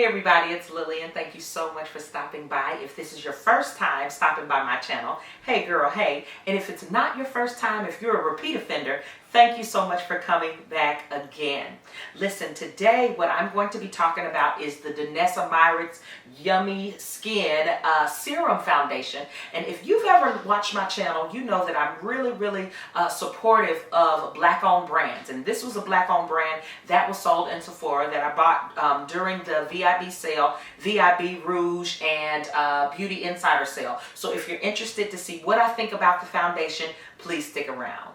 Hey everybody, it's Lillian. Thank you so much for stopping by. If this is your first time stopping by my channel, hey girl, hey. And if it's not your first time, if you're a repeat offender, thank you so much for coming back again. Listen, today what I'm going to be talking about is the Danessa Myricks Yummy Skin Serum Foundation. And if you've ever watched my channel, you know that I'm really supportive of black-owned brands. And this was a black-owned brand that was sold in Sephora that I bought during the VIB sale, VIB Rouge and Beauty Insider sale. So if you're interested to see what I think about the foundation, please stick around.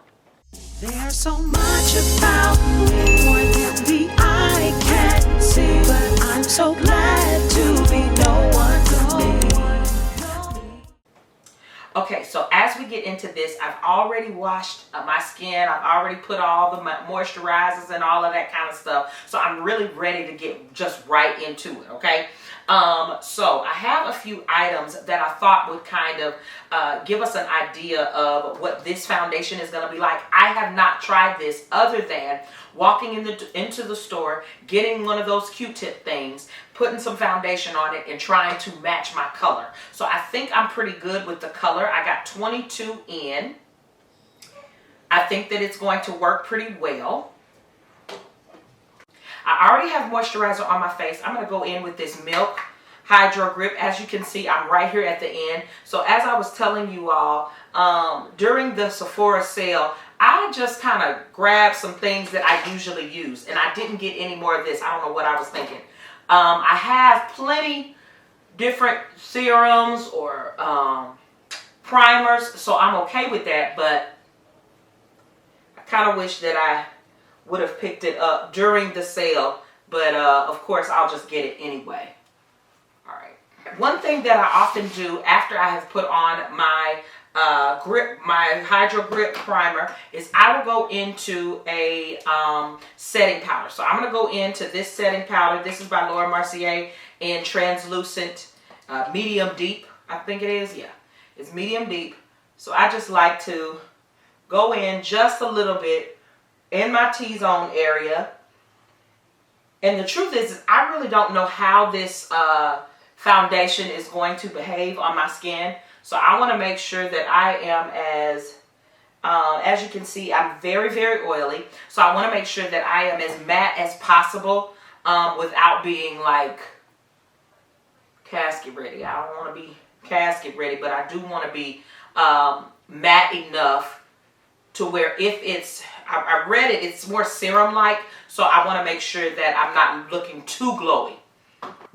There's so much about me, more than the eye can see, but I'm so glad to be no one to me. Okay, so as we get into this, I've already washed my skin. I've already put all the moisturizers and all of that kind of stuff. So I'm really ready to get just right into it, okay? So I have a few items that I thought would kind of give us an idea of what this foundation is going to be like. I have not tried this other than walking into the store, getting one of those Q-tip things, putting some foundation on it, and trying to match my color. So I think I'm pretty good with the color. I got 22 in. I think that it's going to work pretty well. I already have moisturizer on my face. I'm going to go in with this Milk Hydro Grip. As you can see, I'm right here at the end. So as I was telling you all, during the Sephora sale, I just kind of grabbed some things that I usually use, and I didn't get any more of this. I don't know what I was thinking. I have plenty different serums or primers, so I'm okay with that, but I kind of wish that I would have picked it up during the sale, but of course I'll just get it anyway. All right. One thing that I often do after I have put on my my Hydro Grip primer is I will go into a setting powder. So I'm going to go into this setting powder. This is by Laura Mercier in translucent medium deep. I think it is. Yeah, it's medium deep. So I just like to go in just a little bit in my T-zone area. And the truth is I really don't know how this foundation is going to behave on my skin. So I want to make sure that I am as you can see, I'm very oily. So I want to make sure that I am as matte as possible without being like casket ready. I don't want to be casket ready, but I do want to be matte enough to where if it's, I read it, it's more serum-like. So I want to make sure that I'm not looking too glowy.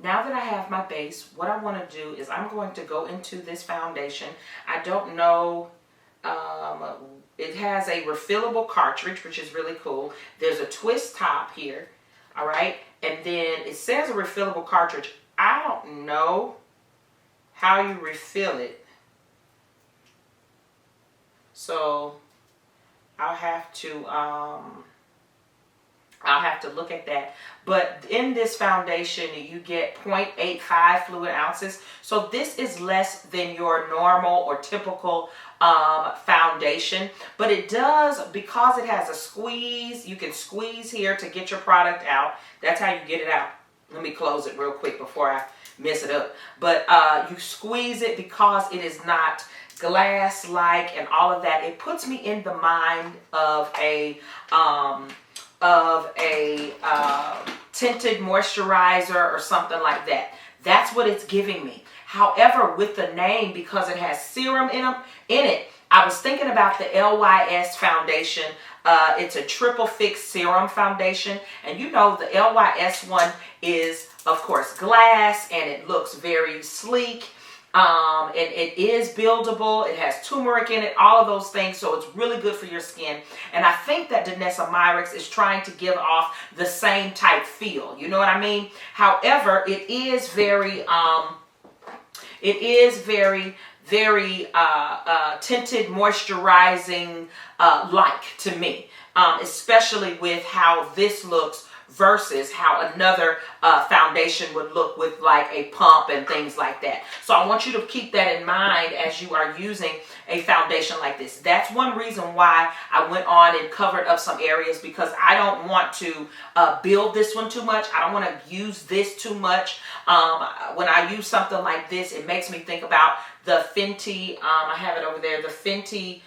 Now that I have my base, what I want to do is I'm going to go into this foundation. I don't know, it has a refillable cartridge, which is really cool. There's a twist top here, all right? And then it says a refillable cartridge. I don't know how you refill it. So I'll have to look at that. But in this foundation, you get 0.85 fluid ounces. So this is less than your normal or typical foundation. But it does, because it has a squeeze, you can squeeze here to get your product out. That's how you get it out. Let me close it real quick before I mess it up. But you squeeze it because it is not glass-like and all of that. It puts me in the mind of a tinted moisturizer or something like that. That's what it's giving me. However, with the name, because it has serum in it, I was thinking about the LYS foundation. It's a triple fix serum foundation, and you know the LYS one is of course glass, and it looks very sleek. And it is buildable. It has turmeric in it, all of those things, so it's really good for your skin. And I think that Danessa Myricks is trying to give off the same type feel. You know what I mean? However, it is very tinted moisturizing like to me, especially with how this looks versus how another foundation would look with like a pump and things like that. So I want you to keep that in mind as you are using a foundation like this. That's one reason why I went on and covered up some areas, because I don't want to build this one too much. I don't want to use this too much. When I use something like this, it makes me think about the Fenty, I have it over there, the Fenty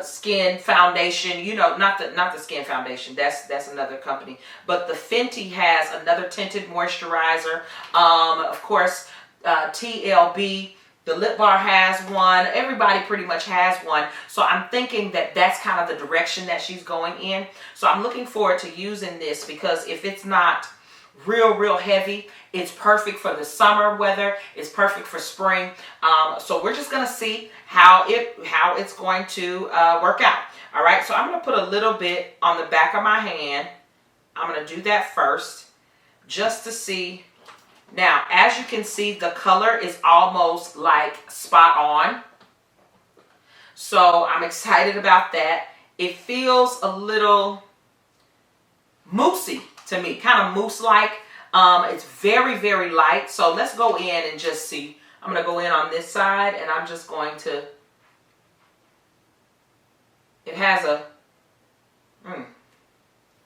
skin foundation. You know, not the skin foundation, that's another company, but the Fenty has another tinted moisturizer. Of course, TLB, the lip bar has one. Everybody pretty much has one. So I'm thinking that that's kind of the direction that she's going in. So I'm looking forward to using this, because if it's not real heavy, it's perfect for the summer weather. It's perfect for spring. So we're just gonna see how it's going to work out. All right, so I'm gonna put a little bit on the back of my hand. I'm gonna do that first, just to see. Now, as you can see, the color is almost like spot on. So I'm excited about that. It feels a little moussey to me, kind of mousse-like. It's very light. So let's go in and just see. I'm going to go in on this side, and I'm just going to, it has a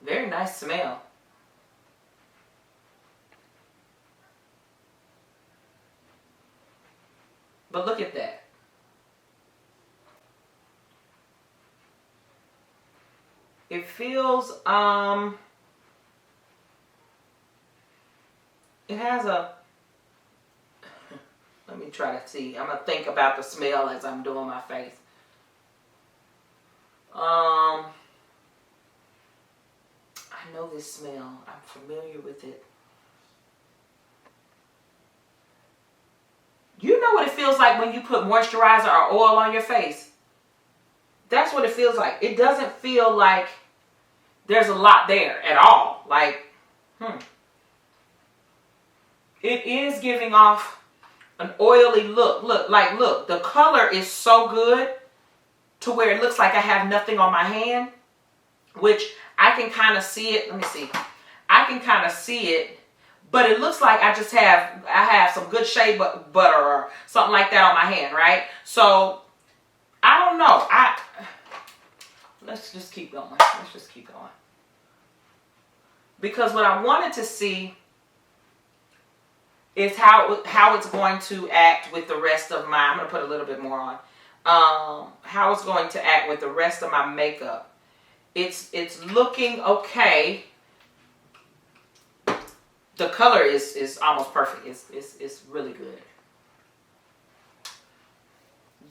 very nice smell. But look at that. It feels, it has a, let me try to see. I'm going to think about the smell as I'm doing my face. I know this smell. I'm familiar with it. You know what it feels like when you put moisturizer or oil on your face? That's what it feels like. It doesn't feel like there's a lot there at all. Like, It is giving off an oily look. Look, the color is so good to where it looks like I have nothing on my hand, which I can kind of see it. Let me see. I can kind of see it. But it looks like I just have some good shea butter or something like that on my hand, right? So I don't know. Let's just keep going. Let's just keep going. Because what I wanted to see is how it's going to act with the rest of my, I'm going to put a little bit more on. How it's going to act with the rest of my makeup. It's looking okay. The color is almost perfect. It's really good.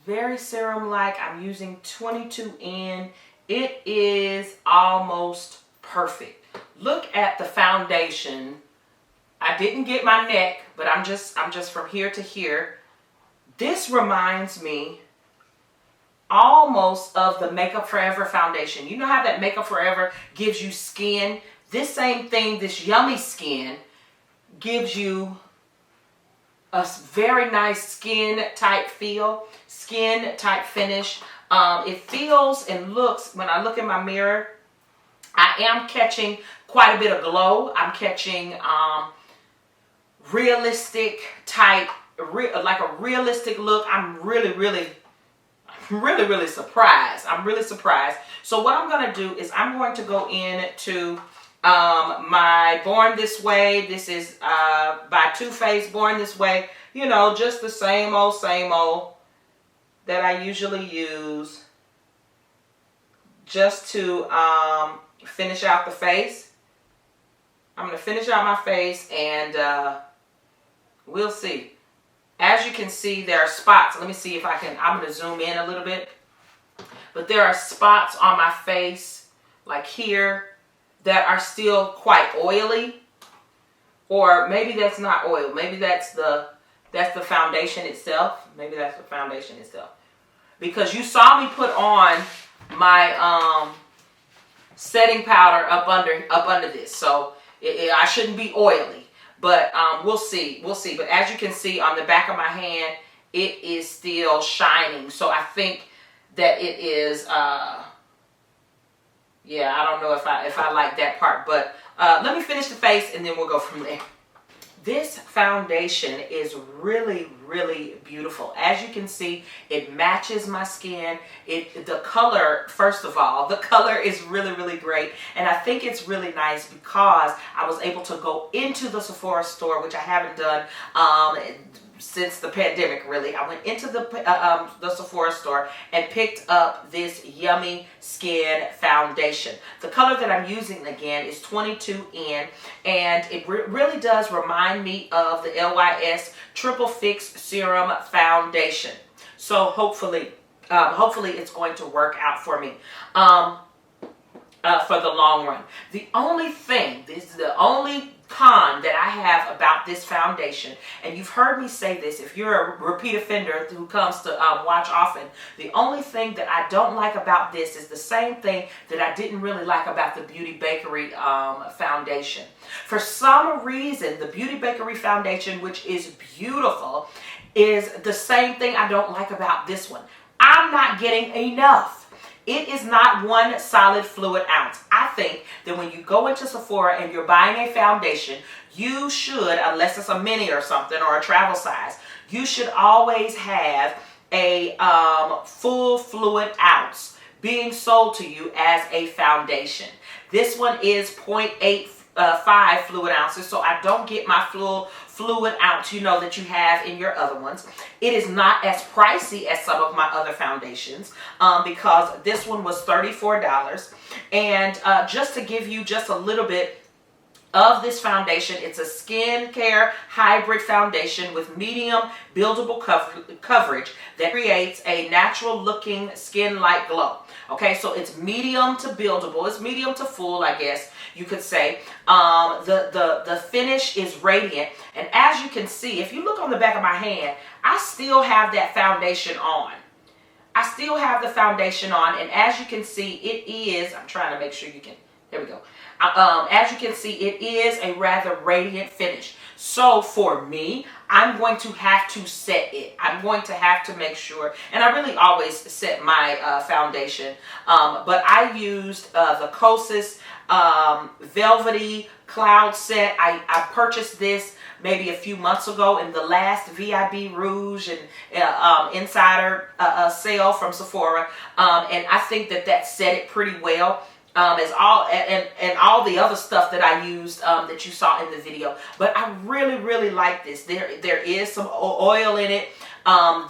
Very serum-like. I'm using 22N. It is almost perfect. Look at the foundation. I didn't get my neck, but I'm just from here to here. This reminds me almost of the Makeup Forever foundation. You know how that Makeup Forever gives you skin? This same thing, this Yummy Skin, gives you a very nice skin type feel, skin type finish. It feels and looks, when I look in my mirror, I am catching quite a bit of glow. I'm catching realistic type, like a realistic look. I'm really surprised. I'm really surprised. So what I'm going to do is I'm going to go into my Born This Way. This is by Too Faced, Born This Way. You know, just the same old that I usually use just to finish out the face. I'm going to finish out my face, and we'll see. As you can see, there are spots. Let me see if I can, I'm going to zoom in a little bit. But there are spots on my face, like here, that are still quite oily. Or maybe that's not oil. Maybe that's the foundation itself. Maybe that's the foundation itself. Because you saw me put on my setting powder up under this. So I shouldn't be oily. But we'll see. But as you can see on the back of my hand, it is still shining. So I think that it is Yeah, I don't know if I like that part, but let me finish the face and then we'll go from there. This foundation is really, really beautiful. As you can see, it matches my skin. The color, first of all, the color is really, really great. And I think it's really nice because I was able to go into the Sephora store, which I haven't done since the pandemic, really. I went into the Sephora store and picked up this Yummy Skin foundation. The color that I'm using, again, is 22N, and it really does remind me of the LYS Triple Fix Serum foundation. So hopefully it's going to work out for me. For the long run. The only thing, this is the only con that I have about this foundation, and you've heard me say this if you're a repeat offender who comes to watch often, the only thing that I don't like about this is the same thing that I didn't really like about the Beauty Bakery foundation. For some reason, the Beauty Bakery foundation, which is beautiful, is the same thing I don't like about this one. I'm not getting enough. It is not one solid fluid ounce. I think that when you go into Sephora and you're buying a foundation, you should, unless it's a mini or something or a travel size, you should always have a full fluid ounce being sold to you as a foundation. This one is 0.85 fluid ounces, so I don't get my full fluid ounce, that you have in your other ones. It is not as pricey as some of my other foundations because this one was $34. And just to give you just a little bit of this foundation, it's a skincare hybrid foundation with medium buildable coverage that creates a natural looking skin-like glow. Okay, so it's medium to buildable. It's medium to full, I guess you could say. The finish is radiant, and as you can see, if you look on the back of my hand, I still have that foundation on. I still have the foundation on, and as you can see, it is, I'm trying to make sure you can, there we go. As you can see, it is a rather radiant finish. So for me, I'm going to have to set it. I'm going to have to make sure, and I really always set my foundation, but I used the Kosas Velvety Cloud Set. I purchased this maybe a few months ago in the last VIB Rouge and Insider sale from Sephora, and I think that set it pretty well. As all the other stuff that I used that you saw in the video. But I really, really like this. There is some oil in it.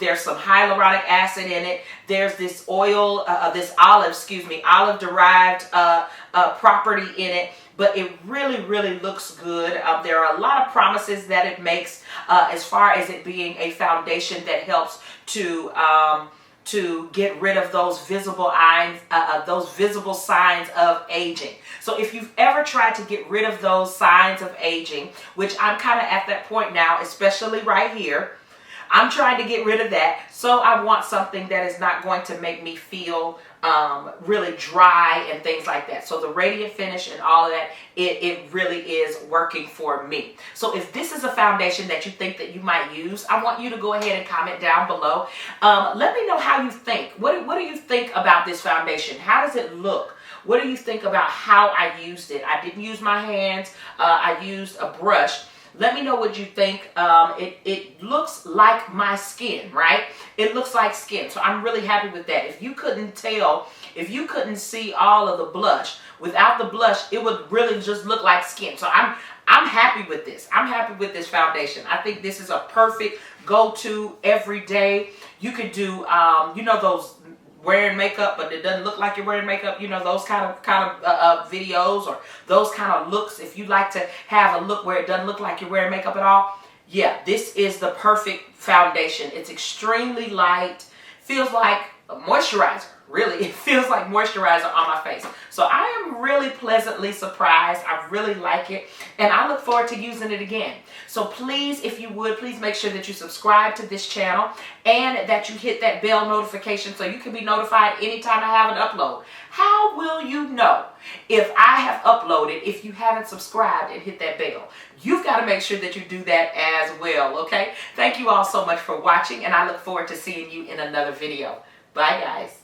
There's some hyaluronic acid in it. There's this oil, olive derived property in it. But it really, really looks good. There are a lot of promises that it makes as far as it being a foundation that helps to get rid of those visible signs of aging. So if you've ever tried to get rid of those signs of aging, which I'm kind of at that point now, especially right here, I'm trying to get rid of that. So I want something that is not going to make me feel really dry and things like that. So the radiant finish and all of that, it really is working for me. So if this is a foundation that you think that you might use, I want you to go ahead and comment down below. Let me know how you think. What do you think about this foundation? How does it look? What do you think about how I used it? I didn't use my hands. I used a brush. Let me know what you think. It looks like my skin, right? It looks like skin. So I'm really happy with that. If you couldn't tell, if you couldn't see all of the blush, without the blush, it would really just look like skin. So I'm happy with this. I'm happy with this foundation. I think this is a perfect go-to every day. You could do, those wearing makeup, but it doesn't look like you're wearing makeup, those kind of videos or those kind of looks. If you like to have a look where it doesn't look like you're wearing makeup at all, yeah, this is the perfect foundation. It's extremely light, feels like a moisturizer. Really, it feels like moisturizer on my face. So I am really pleasantly surprised. I really like it, and I look forward to using it again. So please, if you would, please make sure that you subscribe to this channel and that you hit that bell notification so you can be notified anytime I have an upload. How will you know if I have uploaded if you haven't subscribed and hit that bell? You've got to make sure that you do that as well, okay? Thank you all so much for watching, and I look forward to seeing you in another video. Bye, guys.